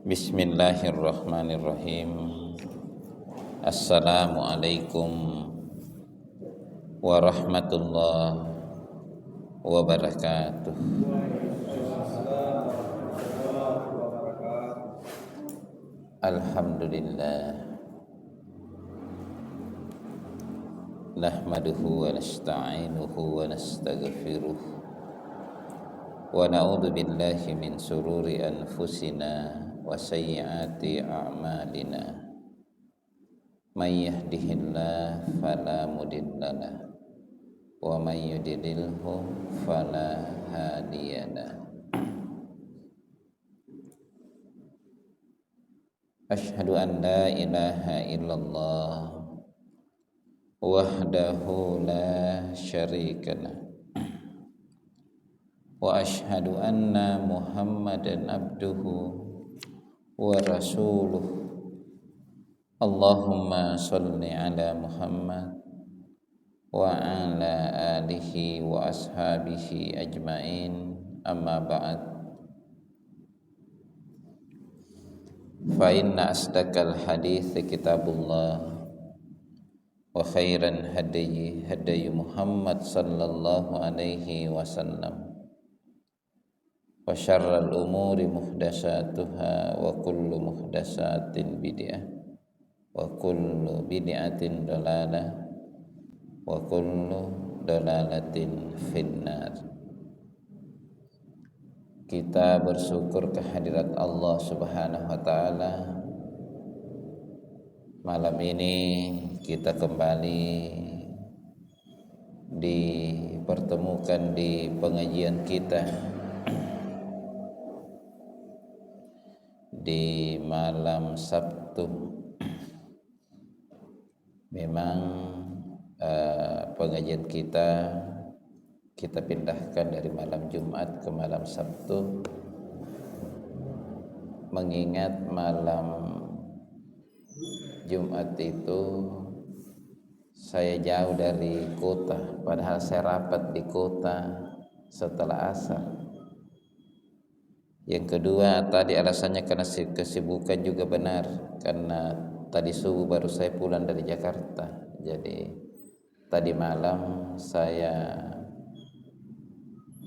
Bismillahirrahmanirrahim. Assalamualaikum warahmatullahi wabarakatuh. Alhamdulillah. Nahmaduhu wa nasta'inuhu wa nastaghfiruh. Wa na'udzu billahi min sururi anfusina wa sayyiati a'malina. May yahdihillahu fala mudhillalah wa may yudlilhu fala hadiyalah. Asyhadu an la ilaha illallah wahdahu la syarikalah wa asyhadu anna Muhammadan abduhu wa rasuluh. Allahumma shalli ala Muhammad wa ala alihi wa ashabihi ajmain, amma ba'd. Fa inna asdaqal hadits kitabullah wa khairan hadyi hadyi Muhammad sallallahu alaihi wasallam wa syarral umuri muhdatsatuha wa kullu muhdatsatin bid'ah wa kullu bid'atin dalalah wa kullu dalalatin finnar. Kita bersyukur kehadirat Allah Subhanahu wa taala. Malam ini kita kembali dipertemukan di pengajian kita di malam Sabtu. Memang pengajian kita pindahkan dari malam Jumat ke malam Sabtu, mengingat malam Jumat itu saya jauh dari kota, padahal saya rapat di kota setelah asar. Yang kedua, tadi alasannya karena kesibukan juga benar, karena tadi subuh baru saya pulang dari Jakarta. Jadi tadi malam saya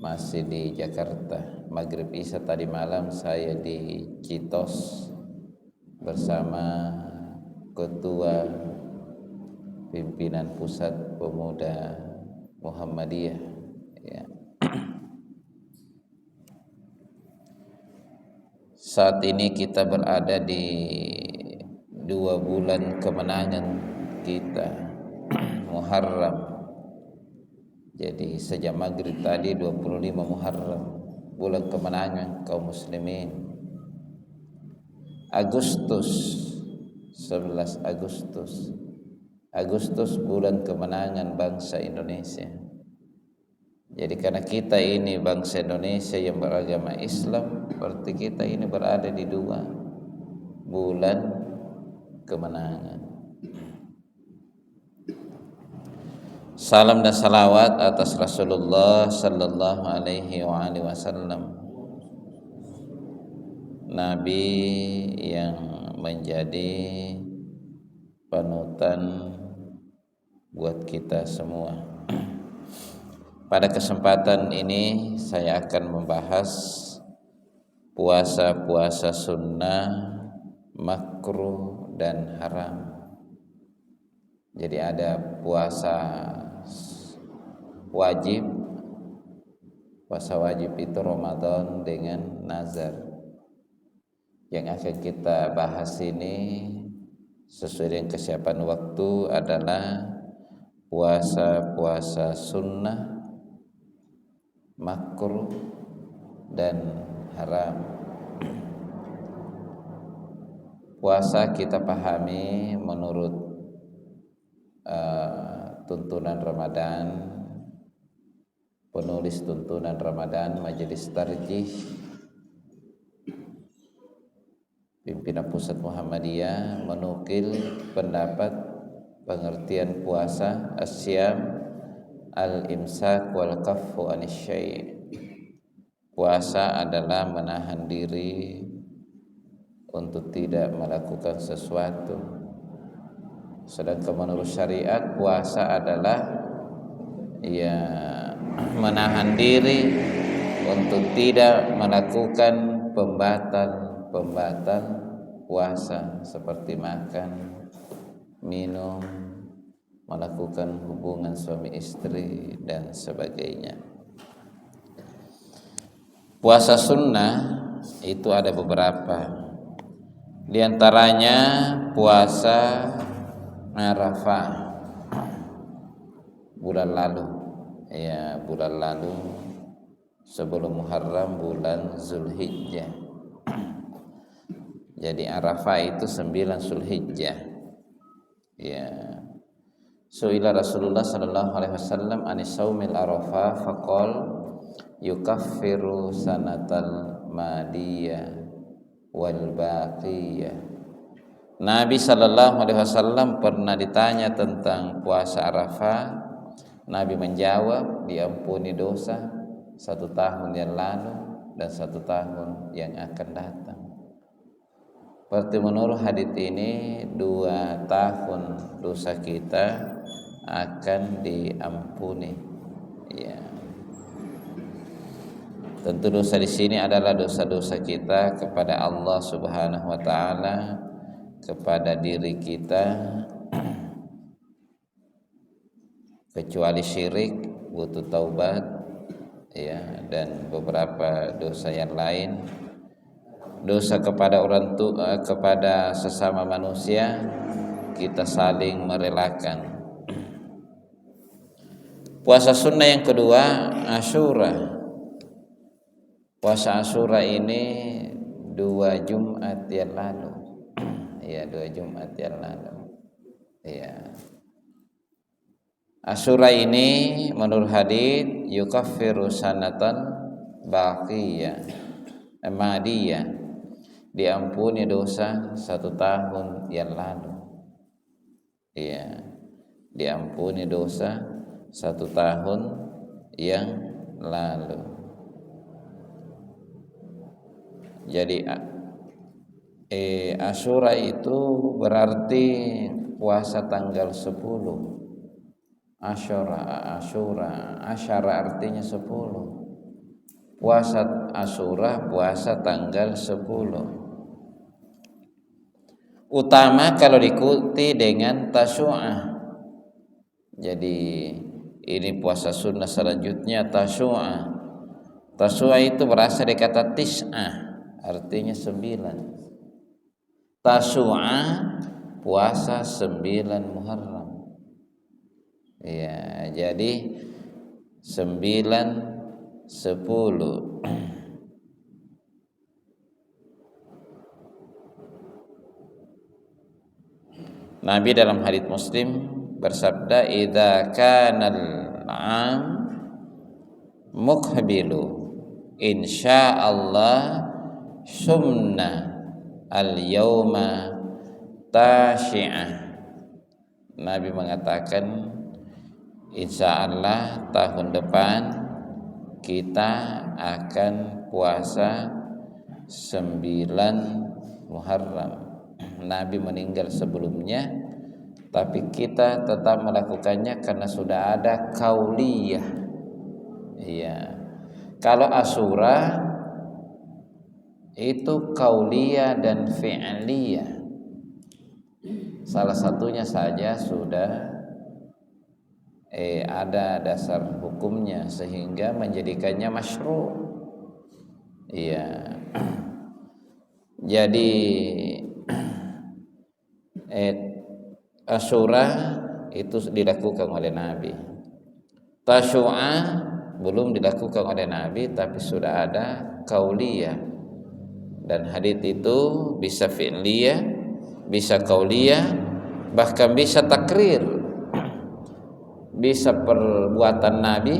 masih di Jakarta. Maghrib Isya tadi malam saya di Citos bersama Ketua Pimpinan Pusat Pemuda Muhammadiyah, ya. Saat ini kita berada di 2 bulan kemenangan kita, Muharram. Jadi sejak maghrib tadi 25 Muharram, bulan kemenangan kaum muslimin. Agustus, 11 Agustus bulan kemenangan bangsa Indonesia. Jadi karena kita ini bangsa Indonesia yang beragama Islam, berarti kita ini berada di 2 bulan kemenangan. Salam dan salawat atas Rasulullah sallallahu alaihi wasallam, Nabi yang menjadi panutan buat kita semua. Pada kesempatan ini saya akan membahas puasa-puasa sunnah, makruh dan haram. Jadi ada puasa wajib. Puasa wajib itu Ramadan dengan nazar. Yang akan kita bahas ini sesuai dengan kesiapan waktu adalah puasa-puasa sunnah, makruh dan haram. Puasa kita pahami menurut tuntunan Ramadan, penulis tuntunan Ramadan Majelis Tarjih Pimpinan Pusat Muhammadiyah menukil pendapat pengertian puasa asyam al-imsak wal kaffu anisyai. Puasa adalah menahan diri untuk tidak melakukan sesuatu. Sedangkan menurut syariat puasa adalah ya menahan diri untuk tidak melakukan pembatal puasa seperti makan, minum, melakukan hubungan suami istri dan sebagainya. Puasa sunnah itu ada beberapa. Di antaranya puasa Arafah bulan lalu, ya bulan lalu sebelum Muharram, bulan Zulhijjah. Jadi Arafah itu 9 Zulhijjah. Ya. Su'ila Rasulullah sallallahu alaihi wasallam anis saumil Arafah faqal yukaffiru sanatal madiyah wal baqiyah. Nabi sallallahu alaihi wasallam pernah ditanya tentang puasa Arafah. Nabi menjawab, diampuni dosa 1 tahun yang lalu dan 1 tahun yang akan datang. Berarti menurut hadits ini 2 tahun dosa kita akan diampuni. Ya. Tentu dosa di sini adalah dosa-dosa kita kepada Allah Subhanahu wa taala, kepada diri kita, kecuali syirik butuh taubat, ya, dan beberapa dosa yang lain. Dosa kepada orang tua, kepada sesama manusia, kita saling merelakan. Puasa sunnah yang kedua, Asyura. Puasa Asyura ini 2 Jumat yang lalu. Ya, 2 Jumat yang lalu. Ya. Asyura ini menurut hadits yukaffiru sanatan baqiyah, madiyah, diampuni dosa 1 tahun yang lalu. Ya, diampuni dosa 1 tahun yang lalu. Jadi Asyura itu berarti puasa tanggal 10. Asyara artinya 10. Puasa Asyura puasa tanggal 10. Utama kalau diikuti dengan Tasyu'ah. Jadi ini puasa sunnah selanjutnya Tasyu'ah. Tasyu'ah itu berasal dari kata tis'ah, artinya 9. Tasyu'ah puasa 9 Muharram. Ya, jadi 9, 10. Nabi dalam hadits Muslim bersabda, "Idza kanal 'am muqbilu insyaallah sumna al-yauma tasyi'ah." Nabi mengatakan, insyaallah tahun depan kita akan puasa 9 Muharram. Nabi meninggal sebelumnya, tapi kita tetap melakukannya karena sudah ada kauliyah. Iya. Kalau Asyura itu kauliyah dan fi'liyah. Salah satunya saja sudah ada dasar hukumnya sehingga menjadikannya masyru'. Iya. Jadi Asyura itu dilakukan oleh Nabi. Tasyu'ah belum dilakukan oleh Nabi, tapi sudah ada kauliyah. Dan hadits itu bisa fi'liyah, bisa kauliyah, bahkan bisa takrir. Bisa perbuatan Nabi,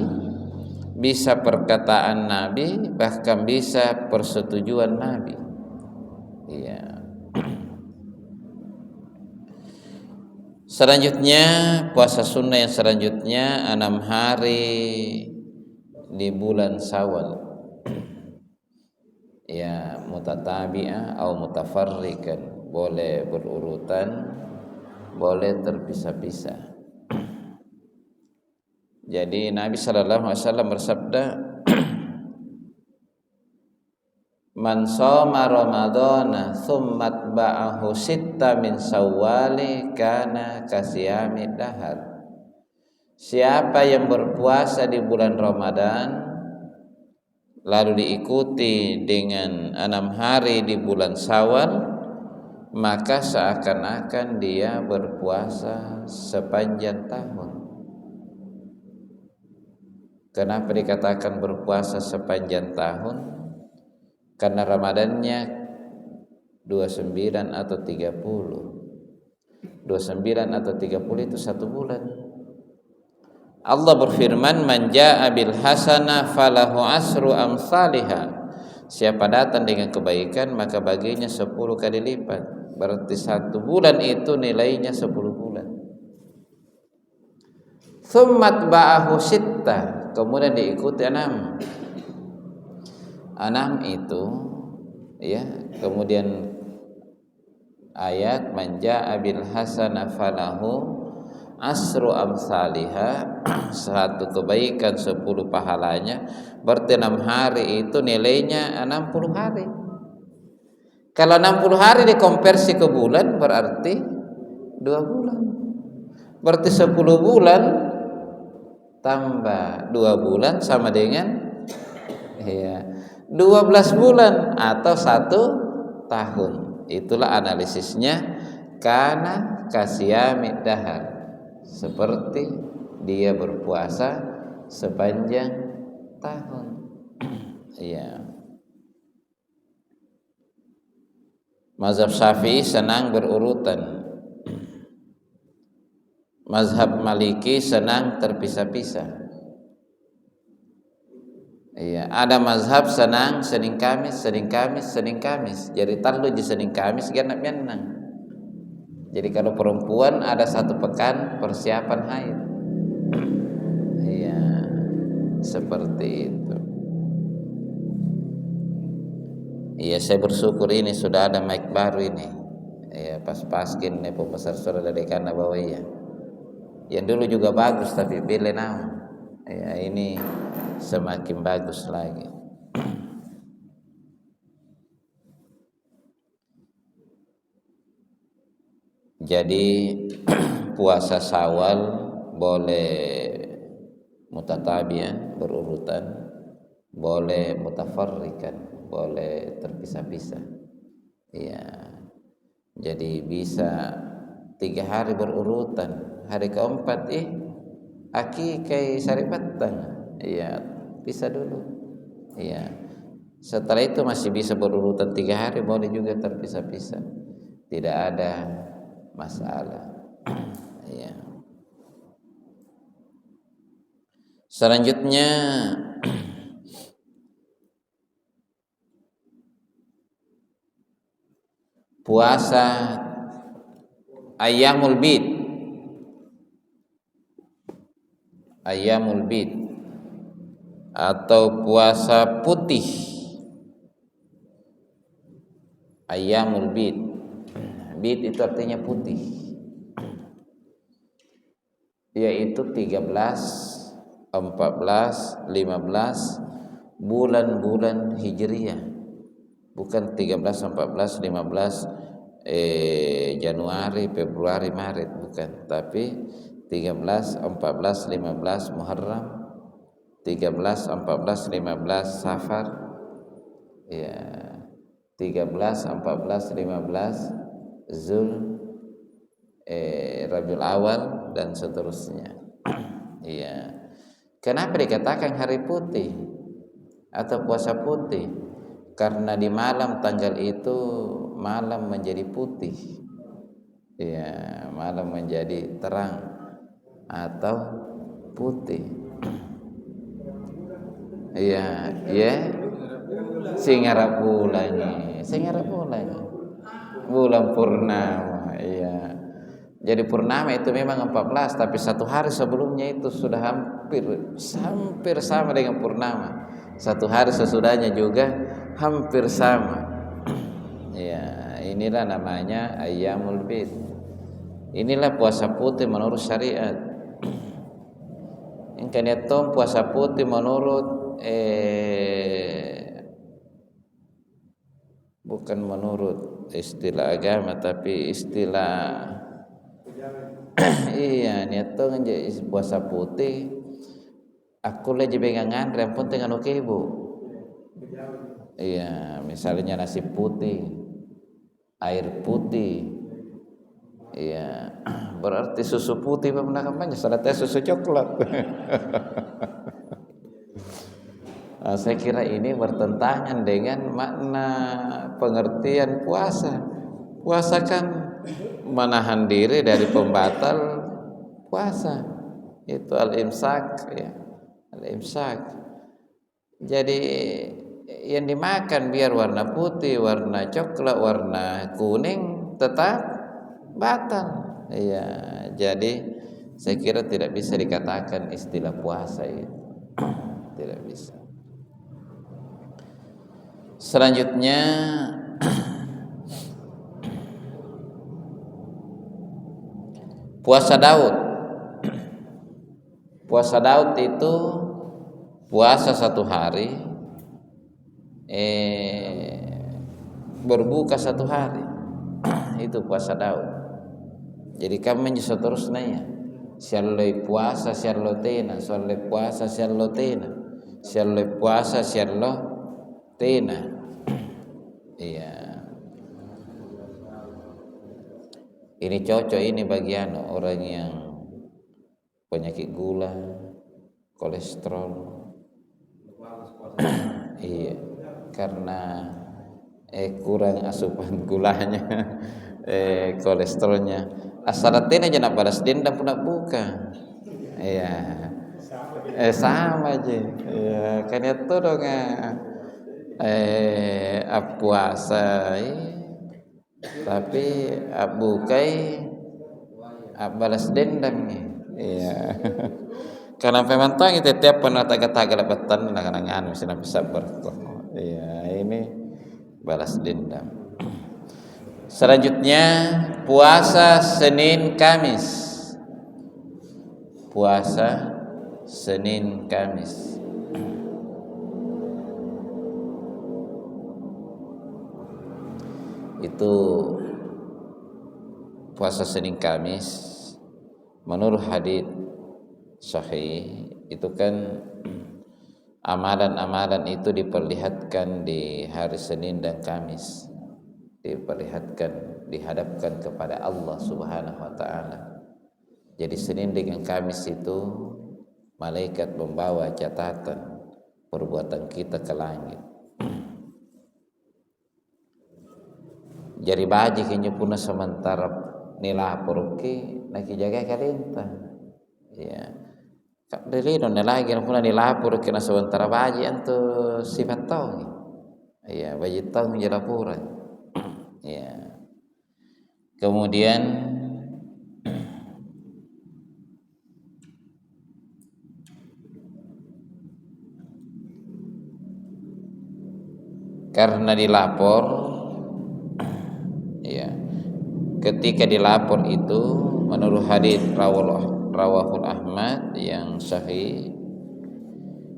bisa perkataan Nabi, bahkan bisa persetujuan Nabi. Iya. Selanjutnya puasa sunnah yang selanjutnya 6 hari di bulan Syawal. ya mutatabi'ah atau mutafarriqan, boleh berurutan, boleh terpisah-pisah. Jadi Nabi sallallahu alaihi wasallam bersabda, man shoma ramadhana tsumma atba'ahu sitta min syawwali kana kasiyami dahar. Siapa yang berpuasa di bulan Ramadan lalu diikuti dengan 6 hari di bulan Syawal, maka seakan-akan dia berpuasa sepanjang tahun. Kenapa dikatakan berpuasa sepanjang tahun? Karena Ramadannya 29 atau 30. 29 atau 30 itu 1 bulan. Allah berfirman, man jaa bil hasanah falahu asru amsalihha. Siapa datang dengan kebaikan maka baginya 10 kali lipat. Berarti 1 bulan itu nilainya 10 bulan. Tsummat ba'ahu sittah, kemudian diikuti 6. 6 itu ya, kemudian ayat man jaa bil hasanah falahu asru amsalihha, 1 kebaikan 10 pahalanya, berarti 6 hari itu nilainya 60 hari. Kalau 60 hari dikonversi ke bulan berarti 2 bulan. Berarti 10 bulan tambah 2 bulan sama dengan ya 12 bulan atau 1 tahun. Itulah analisisnya, karena kasiyami dahar, seperti dia berpuasa sepanjang tahun. Iya. Mazhab Syafi'i senang berurutan. Mazhab Maliki senang terpisah-pisah. Iya, ada mazhab senang Senin Kamis, Senin Kamis, Senin Kamis. Jadi talu di Senin Kamis genap menang. Jadi kalau perempuan ada 1 pekan persiapan haid. Iya, seperti itu. Iya, saya bersyukur ini sudah ada mic baru ini. Iya, pas-paskin nih pembesar suara dari kana bawa ya. Yang dulu juga bagus tapi pilih nama. Ya, ini semakin bagus lagi. Jadi puasa Syawal boleh mutatabian, berurutan, boleh mutafarrikan, boleh terpisah-pisah. Ya. Jadi bisa 3 hari berurutan. Hari keempat akikai saripatan, iya bisa dulu, iya. Setelah itu masih bisa berurutan 3 hari, boleh juga terpisah-pisah, tidak ada masalah. Iya. Selanjutnya puasa Ayyamul Bid. Ayyamul Bid atau puasa putih. Ayyamul Bid. Bid itu artinya putih. Yaitu 13, 14, 15 bulan-bulan Hijriyah. Bukan 13, 14, 15 Januari, Februari, Maret, bukan, tapi 13, 14, 15 Muharram, 13, 14, 15 Safar, ya 13, 14, 15 Zul, Rabiul Awal dan seterusnya. Iya. Kenapa dikatakan hari putih atau puasa putih? Karena di malam tanggal itu malam menjadi putih. Ya, malam menjadi terang atau putih. Iya, ya. Singarap bulannya. Bulan purnama, iya. Jadi purnama itu memang 14, tapi 1 hari sebelumnya itu sudah hampir sama dengan purnama. 1 hari sesudahnya juga hampir sama. Ya, inilah namanya Ayyamul Bid. Inilah puasa putih menurut syariat. Yang kaniatong puasa putih menurut bukan menurut istilah agama tapi istilah iya niatong puasa putih aku lagi pegangan yang penting anu kebo. Iya, misalnya nasi putih, air putih. Iya, berarti susu putih pernah kampanye, salah teh susu coklat. Nah, saya kira ini bertentangan dengan makna pengertian puasa. Puasa kan menahan diri dari pembatal puasa. Itu al-imsak ya. Al-imsak. Jadi yang dimakan biar warna putih, warna coklat, warna kuning tetap batal. Iya, jadi saya kira tidak bisa dikatakan istilah puasa itu. Tidak bisa. Selanjutnya puasa Daud. Puasa Daud itu puasa satu hari, berbuka satu hari. Itu puasa Daud. Jadi kami seterusnya ya. Sialloi puasa siallotena, solle puasa siallotena, sialloi puasa siallotena. Iya. Ini cocok ini bagian orang yang penyakit gula, kolesterol. Iya. Karena kurang asupan gulanya, kolesterolnya. Asalatin aja nak balas dendam pun nak buka. Iya. Sama aja. Iya, kan itu dong puasa. Tapi bukai balas dendam nih. Iya. Karena memang tang itu tiap pernah taga-taga lebatan nangan misalnya bisa berkah. Iya, ini balas dendam. Selanjutnya puasa Senin Kamis. Puasa Senin Kamis. Itu puasa Senin Kamis menurut hadits sahih itu kan amalan-amalan itu diperlihatkan di hari Senin dan Kamis, diperlihatkan, dihadapkan kepada Allah Subhanahu wa taala. Jadi Senin dengan Kamis itu malaikat membawa catatan perbuatan kita ke langit. Jadi baji kenya puna sementara nilapor ke naki jaga kalenta. Ya. Dari non lagi puna nilapor ke na sementara baji antu sifat tong. Ya, baji tong jelapuran. Ya. Kemudian karena dilapor, ya, ketika dilapor itu menurut hadits rawahul Ahmad yang sahih,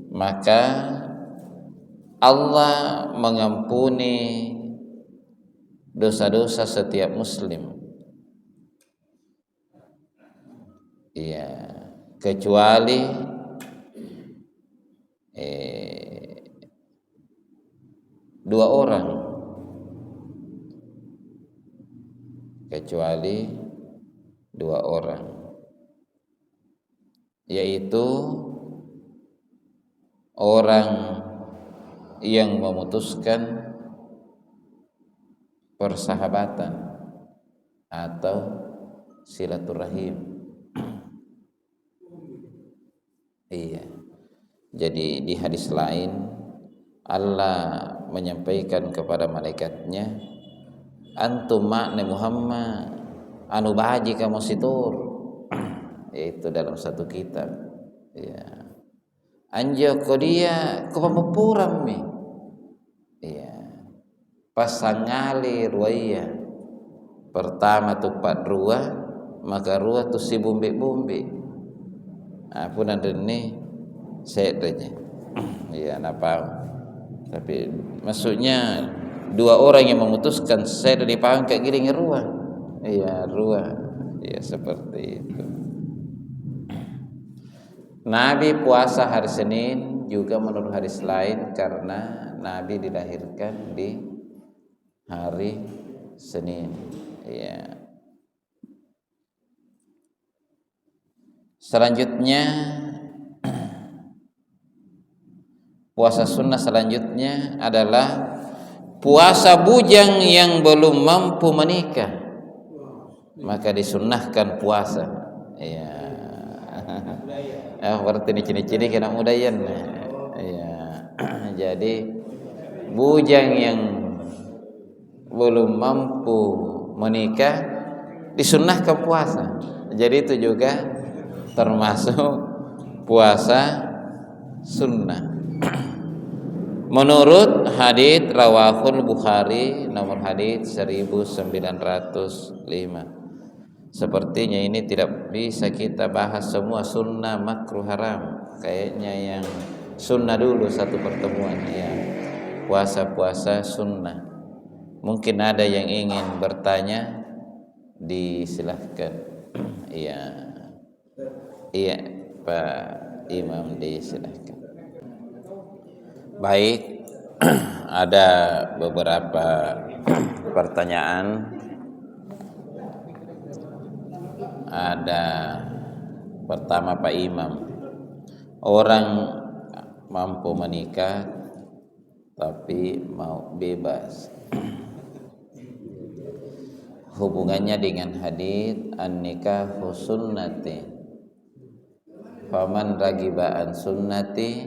maka Allah mengampuni dosa-dosa setiap muslim. Iya, kecuali dua orang, kecuali dua orang, yaitu orang yang memutuskan persahabatan atau silaturahim. Iya. Jadi di hadis lain Allah menyampaikan kepada malaikatnya, antum makna Muhammad anu baji kamu situr. Itu dalam satu kitab. Ya. Anjo ko dia ko pamupuram mi. Iya. pasangali ruaya pertama tupat rua maka rua tu si bumbi pun ada ni sedanya ya napa tapi maksudnya dua orang yang memutuskan saya dari paham kayak gini rua iya rua ya seperti itu. Nabi puasa hari Senin juga menurut hadis lain karena Nabi dilahirkan di hari Senin ya. Selanjutnya puasa sunnah selanjutnya adalah puasa bujang yang belum mampu menikah, maka disunnahkan puasa. Ya. Berarti ini ciri-ciri kena mudayan. Ya. Jadi bujang yang belum mampu menikah disunnahkan puasa. Jadi itu juga termasuk puasa sunnah. Menurut hadits rawahul Bukhari nomor hadits 1905. Sepertinya ini tidak bisa kita bahas semua sunnah makruh haram. Kayaknya yang sunnah dulu satu pertemuan ya. Puasa-puasa sunnah. Mungkin ada yang ingin bertanya, disilahkan. Iya. Iya, Pak Imam disilahkan. Baik, ada beberapa pertanyaan. Ada pertama Pak Imam, orang mampu menikah tapi mau bebas, hubungannya dengan hadits an-nikahu sunnati faman ragiba an sunnati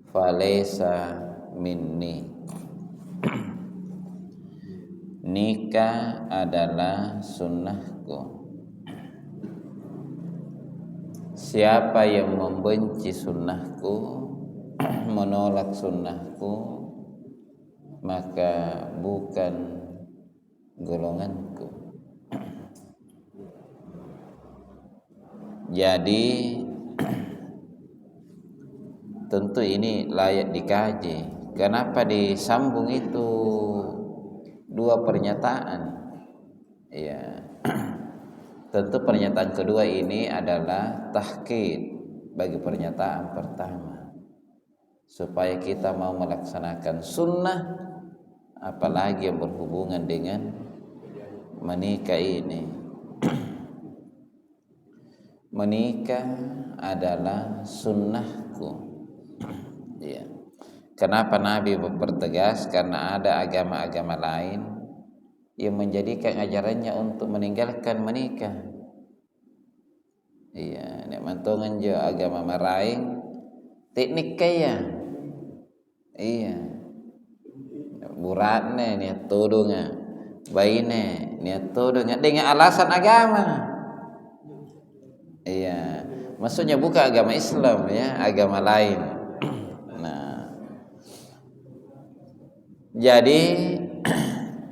falaysa minni. Nikah adalah sunnahku. Siapa yang membenci sunnahku, menolak sunnahku, maka bukan golonganku. Jadi tentu ini layak dikaji. Kenapa disambung itu dua pernyataan? Ya. Tentu pernyataan kedua ini adalah tahqiq bagi pernyataan pertama. Supaya kita mau melaksanakan sunnah, apalagi yang berhubungan dengan menikah ini. Menikah adalah sunnahku. Ya. Kenapa Nabi mempertegas? Karena ada agama-agama lain yang menjadikan ajarannya untuk meninggalkan menikah. Iya, nek mantongan jo agama maraing teknik kaya. Iya. Buratne niat tudunga, baine niat tudunga dengan alasan agama. Iya, maksudnya bukan agama Islam ya, agama lain. Jadi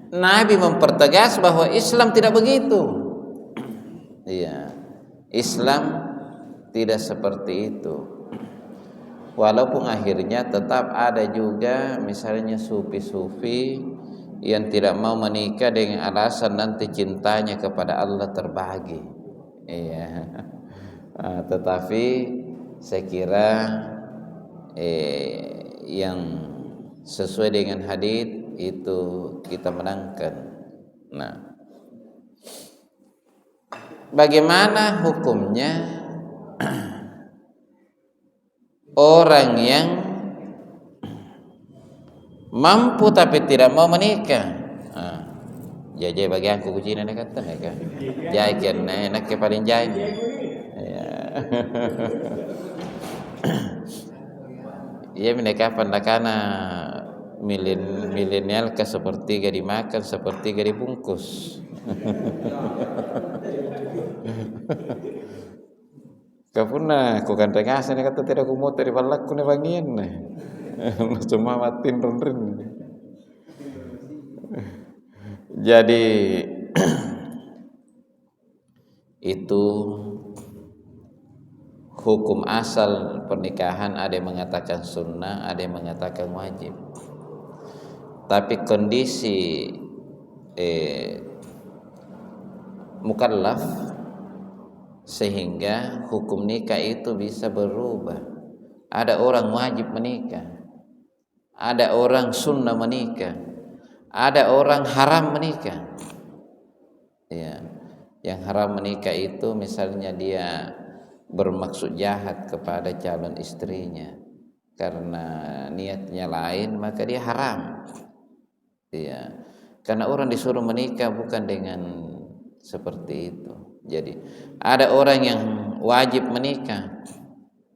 Nabi mempertegas bahwa Islam tidak begitu. Iya, Islam tidak seperti itu. Walaupun akhirnya tetap ada juga misalnya sufi-sufi yang tidak mau menikah dengan alasan nanti cintanya kepada Allah terbagi. Iya. Tetapi saya kira yang sesuai dengan hadits itu kita menangkan. Nah, bagaimana hukumnya orang yang mampu tapi tidak mau menikah? Jajai bagi aku kucing nak kata mereka. Jai kena nak ke paling jai. Ia mereka pandakana milenial ke sepertiga dimakan, sepertiga dibungkus. Kapuna ko kan rengasan kata tidak ku mau dari balakku ne bangian. Cuma matin ronren. Jadi itu hukum asal pernikahan, ada yang mengatakan sunnah, ada yang mengatakan wajib. Tapi kondisi mukallaf sehingga hukum nikah itu bisa berubah. Ada orang wajib menikah, ada orang sunnah menikah, ada orang haram menikah. Ya, yang haram menikah itu misalnya dia bermaksud jahat kepada calon istrinya karena niatnya lain, maka dia haram. Ya, karena orang disuruh menikah bukan dengan seperti itu. Jadi ada orang yang wajib menikah.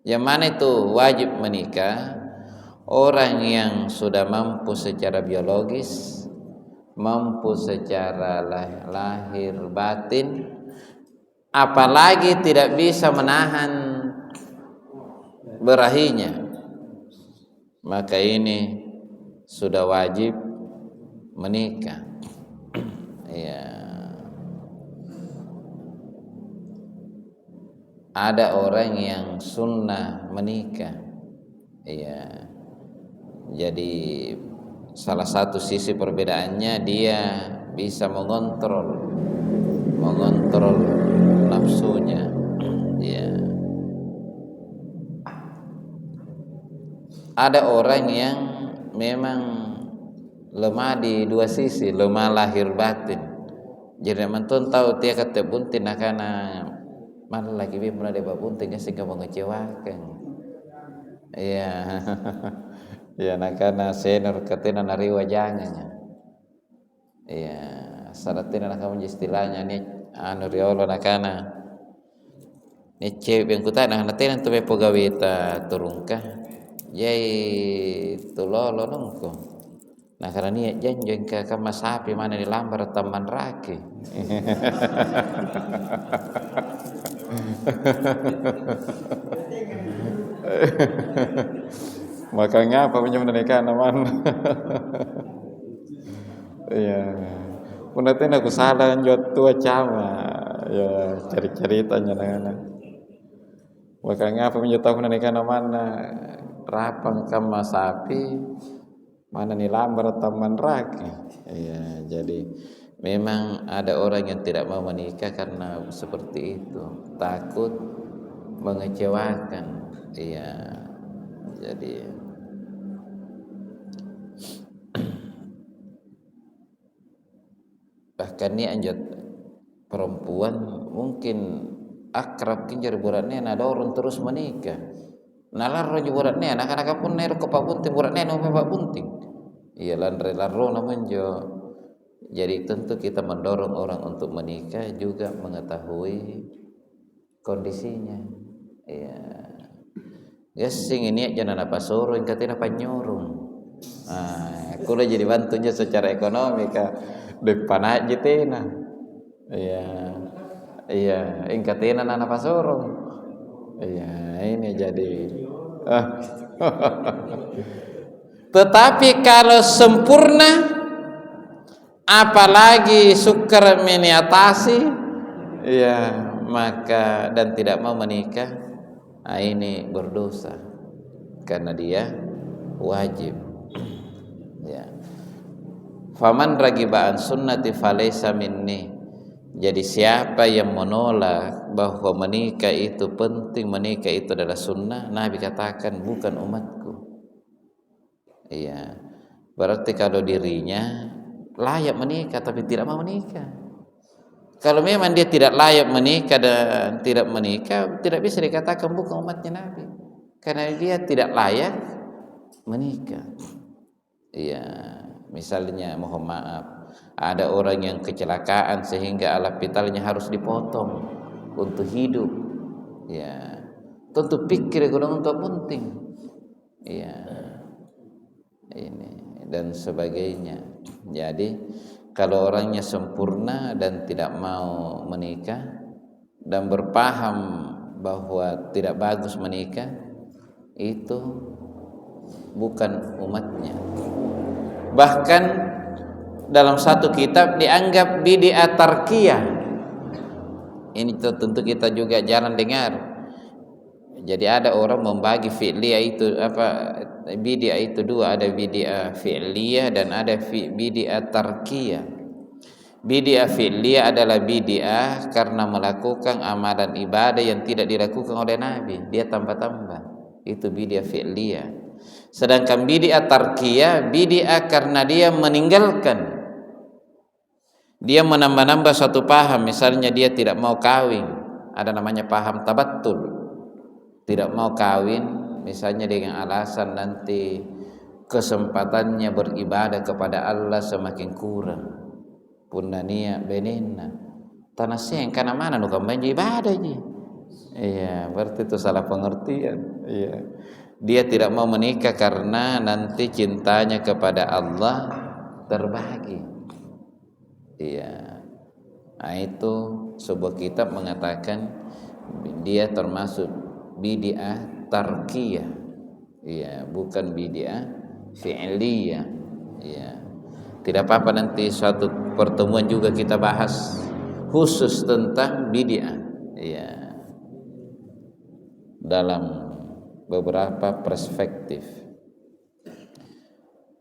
Yang mana itu wajib menikah? Orang yang sudah mampu secara biologis, mampu secara lahir batin, apalagi tidak bisa menahan berahinya, maka ini sudah wajib menikah. Ya. Ada orang yang sunnah menikah. Ya. Jadi salah satu sisi perbedaannya dia bisa mengontrol nafsunya. Ya. Ada orang yang memang lemah di dua sisi, lemah lahir batin. Jadi mantun tahu dia kata buntin karena malah lagi mulai debat buntin sehingga mengecewakan. Iya. Ya nakana senior katina nari wajahnya. Iya, saratina nakamu istilahnya nih anu riolo nakana. Ni cewek yang kutana natina tu be pegawita turungkah. Yai tulolo nungko. Nah karena ni janjeng ka kama sapi mana di lambar teman raki. Makanya apa punya menikah naman. Iya. Punten aku salah njot tua cama. Ya cari-caritanya nana. Makanya apa punya tahu menikah naman rapang kama sapi mana nih lambar teman raki. Iya, jadi memang ada orang yang tidak mau menikah karena seperti itu, takut mengecewakan. Iya. Jadi bahkan ni anjot perempuan mungkin akrab kinjar buratnya ada orang terus menikah. Nalar rojo buratnya anak-anak pun nero ke pabunting buratnya no pak bunting. Iya larro namun jo. Jadi tentu kita mendorong orang untuk menikah juga mengetahui kondisinya. Iya. Gasing ini jangan apa suruh, yang katina apa nyuruh. Aku udah jadi bantunya secara ekonomi kak. Depan aja tina. Iya. Iya, yang katina nana apa suruh. Iya, ini jadi. Tetapi kalau sempurna, apalagi sukar meniatasi, ya maka dan tidak mau menikah, ini berdosa karena dia wajib. Ya. Faman ragiba an sunnati falaysa minni. Jadi siapa yang menolak bahwa menikah itu penting, menikah itu adalah sunnah, Nabi katakan bukan umatku. Iya. Berarti kalau dirinya layak menikah tapi tidak mau menikah. Kalau memang dia tidak layak menikah dan tidak menikah, tidak bisa dikatakan bukan umatnya Nabi. Karena dia tidak layak menikah. Iya, misalnya mohon maaf, ada orang yang kecelakaan sehingga alat vitalnya harus dipotong untuk hidup. Ya, tentu pikir gunung untuk penting. Iya, ini dan sebagainya. Jadi kalau orangnya sempurna dan tidak mau menikah dan berpaham bahwa tidak bagus menikah, itu bukan umatnya. Bahkan dalam satu kitab dianggap bid'ah tarkiyah. Ini tentu kita juga jarang dengar. Jadi ada orang membagi fi'liyah itu bid'ah itu dua, ada bid'ah fi'liyah dan ada bid'ah tarkiyah. Bid'ah fi'liyah adalah bid'ah karena melakukan amalan ibadah yang tidak dilakukan oleh Nabi, dia tambah-tambah. Itu bid'ah fi'liyah. Sedangkan bid'ah tarkiyah bid'ah karena dia meninggalkan, dia menambah-nambah suatu paham. Misalnya dia tidak mau kawin, ada namanya paham tabattul. Tidak mau kawin misalnya dengan alasan nanti kesempatannya beribadah kepada Allah semakin kurang. Punania benena tanah seng kana mana nu kambang ibadah ji. Iya, berarti itu salah pengertian. Iya. Dia tidak mau menikah karena nanti cintanya kepada Allah terbagi. Iya. Nah, itu sebuah kitab mengatakan dia termasuk bid'ah tarkiyah. Iya, bukan bid'ah fi'liyah. Iya. Tidak apa-apa nanti suatu pertemuan juga kita bahas khusus tentang bid'ah. Iya. Dalam beberapa perspektif.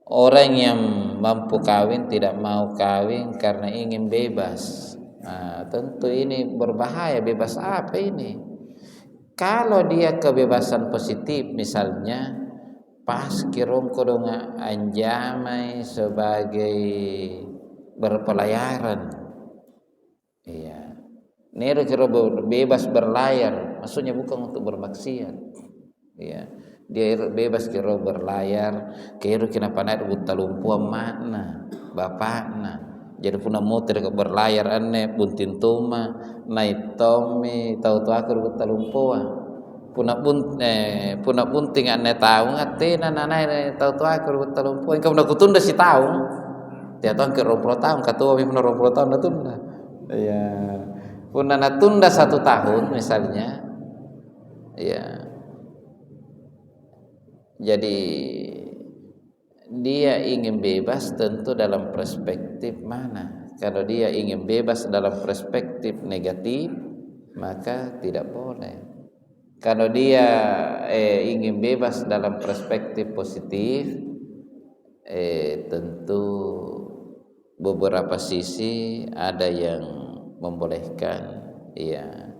Orang yang mampu kawin tidak mau kawin karena ingin bebas. Nah, tentu ini berbahaya. Bebas apa ini? Kalau dia kebebasan positif misalnya pas kirongko donga anjamai sebagai berpelayaran, iya, nero kira bebas berlayar, maksudnya bukan untuk bermaksiat, iya, dia bebas kira berlayar, kira kenapa naik butalumpuan mana, bapakna, jadi puna motor ke berlayar aneh buntin tuma naik tomi tahu aku butalumpuan. Puna bunting aneh tahu ngate nanai tahu aku butalumpuan. Kamu nak kutunda si tahu. Dia tahu ke 20 tahun katua mi puna 20 tahun natunda. Iya. Puna natunda 1 tahun misalnya. Iya. Jadi dia ingin bebas tentu dalam perspektif mana. Kalau dia ingin bebas dalam perspektif negatif, maka tidak boleh. Kalau dia ingin bebas dalam perspektif positif, tentu beberapa sisi ada yang membolehkan. Iya.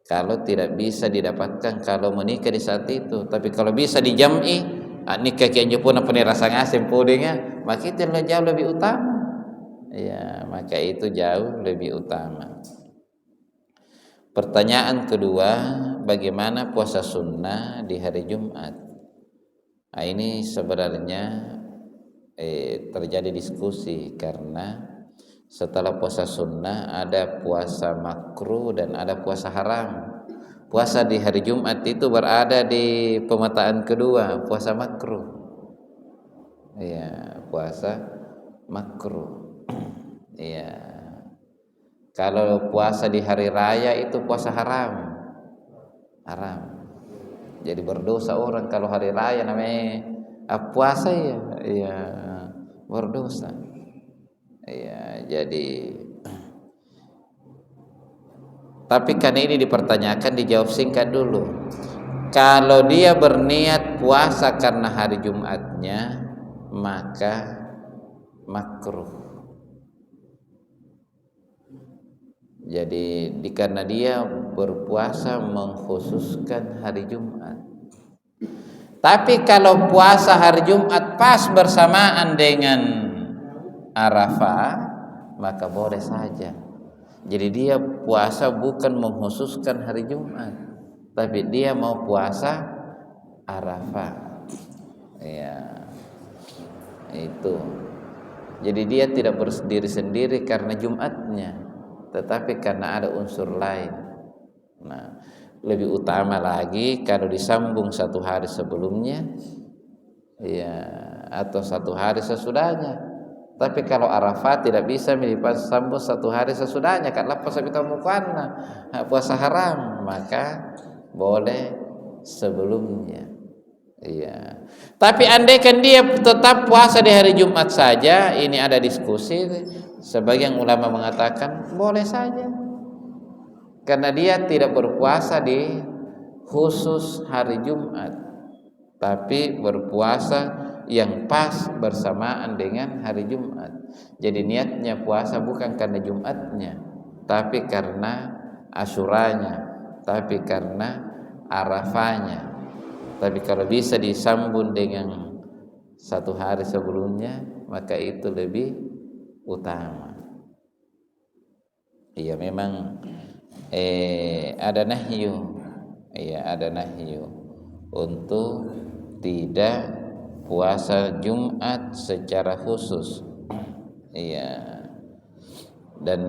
Kalau tidak bisa didapatkan kalau menikah di saat itu, tapi kalau bisa dijam'i, nikah kian pun apa nih rasa ngasih pudingnya, maka itu jauh lebih utama. Ya, maka itu jauh lebih utama. Pertanyaan kedua, bagaimana puasa sunnah di hari Jumat? Nah, ini sebenarnya terjadi diskusi karena setelah puasa sunnah ada puasa makruh dan ada puasa haram. Puasa di hari Jumat itu berada di pemetaan kedua, puasa makruh. Iya, puasa makruh. Iya. Kalau puasa di hari raya itu puasa haram. Haram. Jadi berdosa orang kalau hari raya namanya puasa ya. Iya, berdosa. Iya, jadi tapi kan ini dipertanyakan, dijawab singkat dulu. Kalau dia berniat puasa karena hari Jumatnya, maka makruh. Jadi karena dia berpuasa mengkhususkan hari Jumat. Tapi kalau puasa hari Jumat pas bersamaan dengan Arafah, maka boleh saja. Jadi dia puasa bukan mengkhususkan hari Jumat, tapi dia mau puasa Arafah. Ya, itu. Jadi dia tidak berdiri sendiri karena Jumatnya, tetapi karena ada unsur lain. Nah, lebih utama lagi kalau disambung 1 hari sebelumnya, ya, atau 1 hari sesudahnya. Tapi kalau Arafah tidak bisa disambung 1 hari sesudahnya, karena puasa kita mukanna puasa haram, maka boleh sebelumnya. Iya. Tapi andaikan dia tetap puasa di hari Jumat saja, ini ada diskusi. Sebagian ulama mengatakan boleh saja, karena dia tidak berpuasa di khusus hari Jumat, tapi berpuasa yang pas bersamaan dengan hari Jumat. Jadi niatnya puasa bukan karena Jumatnya, tapi karena Asyuranya, tapi karena Arafahnya. Tapi kalau bisa disambung dengan satu hari sebelumnya, maka itu lebih utama. Iya, memang ada nahyu. Iya, ada nahyu untuk tidak puasa Jumat secara khusus. Iya. Dan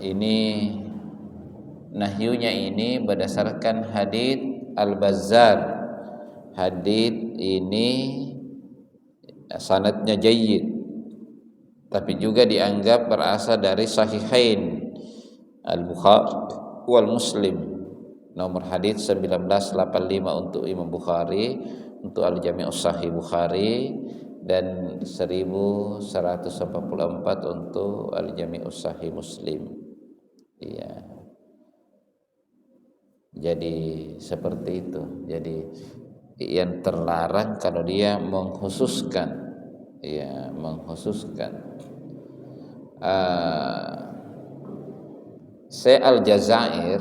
ini nahyunya ini berdasarkan hadits Al-Bazzar. Hadits ini sanadnya jayyid, tapi juga dianggap berasal dari Sahihain Al-Bukhari wal Muslim. Nomor hadits 1985 untuk Imam Bukhari, untuk Al-Jami' Sahih Bukhari, dan 1144 untuk Al-Jami' Sahih Muslim. Iya. Jadi seperti itu. Jadi yang terlarang kalau dia mengkhususkan, ya mengkhususkan. Syekh Al-Jazair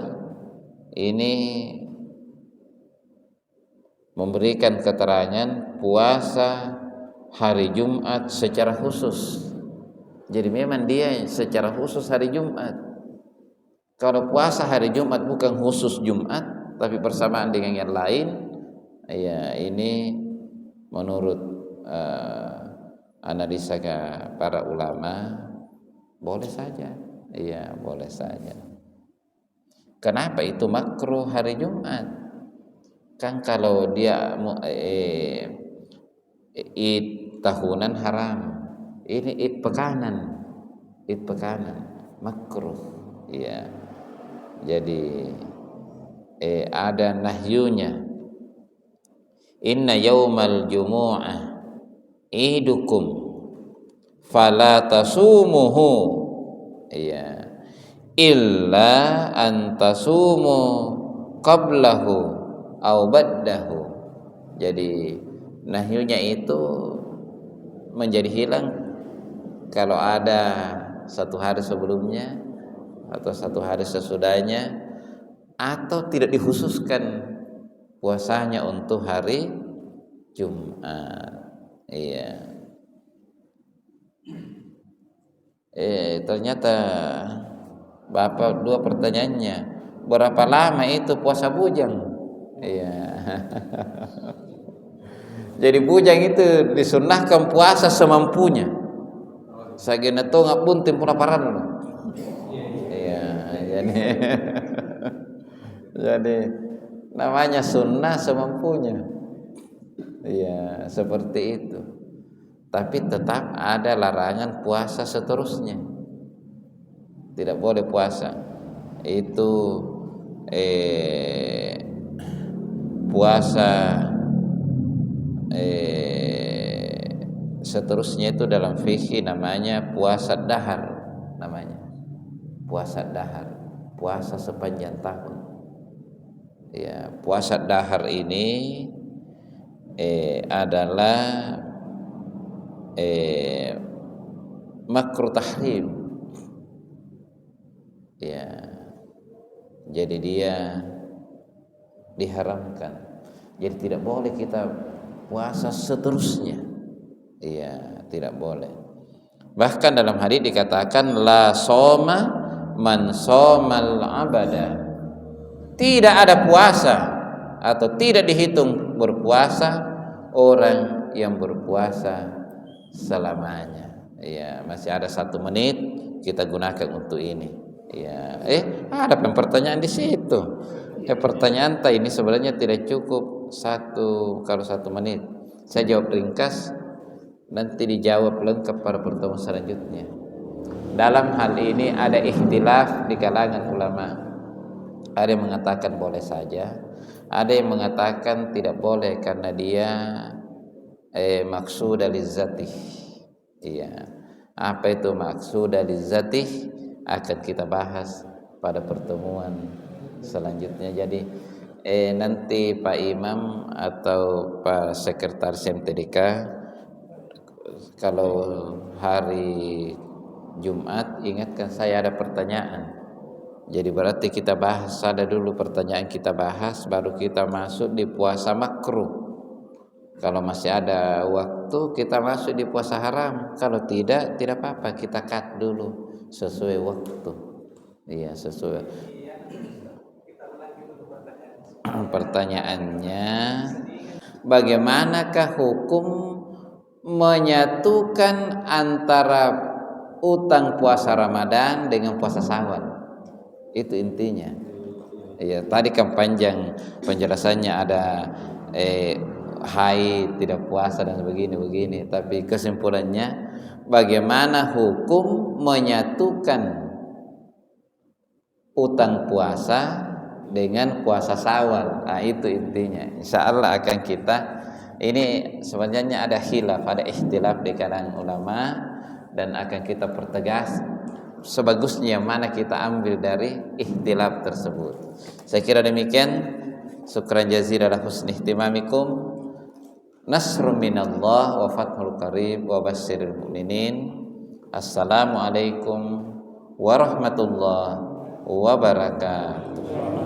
ini memberikan keterangan puasa hari Jumat secara khusus. Jadi memang dia secara khusus hari Jumat. Kalau puasa hari Jumat bukan khusus Jumat, tapi bersamaan dengan yang lain, ya ini menurut analisa para ulama boleh saja. Iya, boleh saja. Kenapa itu makruh hari Jumat? Kan kalau dia Id tahunan haram, ini Id pekanan, makruh. Iya. Jadi ada nahyunya. Inna yaumal jumu'ah idukum fala tasumuhu, iya, illa an tasumu qablahu au baddahu. Jadi nahyunya itu menjadi hilang kalau ada satu hari sebelumnya atau satu hari sesudahnya, atau tidak dikhususkan puasanya untuk hari Jumat. Iya. Ternyata Bapak dua pertanyaannya, berapa lama itu puasa bujang? Iya. Jadi bujang itu disunnahkan puasa semampunya. Sagena to ngapun tempur laparan. Iya, jadi namanya sunnah semampunya. Iya, seperti itu. Tapi tetap ada larangan puasa seterusnya. Tidak boleh puasa. Itu puasa seterusnya itu dalam fikih namanya puasa dahar, namanya. Puasa dahar, puasa sepanjang tahun. Ya, puasa dahar ini adalah makruh tahrim. Ya. Jadi dia diharamkan. Jadi tidak boleh kita puasa seterusnya. Iya, tidak boleh. Bahkan dalam hadis dikatakan la soma man somal abada. Tidak ada puasa atau tidak dihitung berpuasa orang yang berpuasa selamanya. Ya, masih ada 1 menit kita gunakan untuk ini. Ya, ada pertanyaan di situ. Pertanyaan ini sebenarnya tidak cukup kalau 1 menit. Saya jawab ringkas, nanti dijawab lengkap pada pertemuan selanjutnya. Dalam hal ini ada ikhtilaf di kalangan ulama. Ada yang mengatakan boleh saja, Ada yang mengatakan tidak boleh karena dia maksud dari zatih. Iya. Apa itu maksud dari zatih akan kita bahas pada pertemuan selanjutnya. Jadi nanti Pak Imam atau Pak Sekretaris MTDK kalau hari Jumat ingatkan saya ada pertanyaan. Jadi berarti kita bahas, ada dulu pertanyaan kita bahas, baru kita masuk di puasa makruh. Kalau masih ada waktu kita masuk di puasa haram. Kalau tidak apa-apa, kita cut dulu sesuai waktu. Iya, sesuai. Pertanyaannya, bagaimanakah hukum menyatukan antara utang puasa Ramadan dengan puasa Syawal? Itu intinya. Ya, tadi kan panjang penjelasannya, ada haid, tidak puasa dan begini, tapi kesimpulannya bagaimana hukum menyatukan utang puasa dengan puasa Syawal. Nah, itu intinya. Insyaallah akan kita, ini sebenarnya ada khilaf, ada ikhtilaf di kalangan ulama, dan akan kita pertegas sebagusnya mana kita ambil dari ikhtilaf tersebut. Saya kira demikian. Syukran jazilan ala husni ihtimamikum. Nasrun minallah wa fathul qarib wa basyiril mu'minin. Assalamualaikum warahmatullahi wabarakatuh.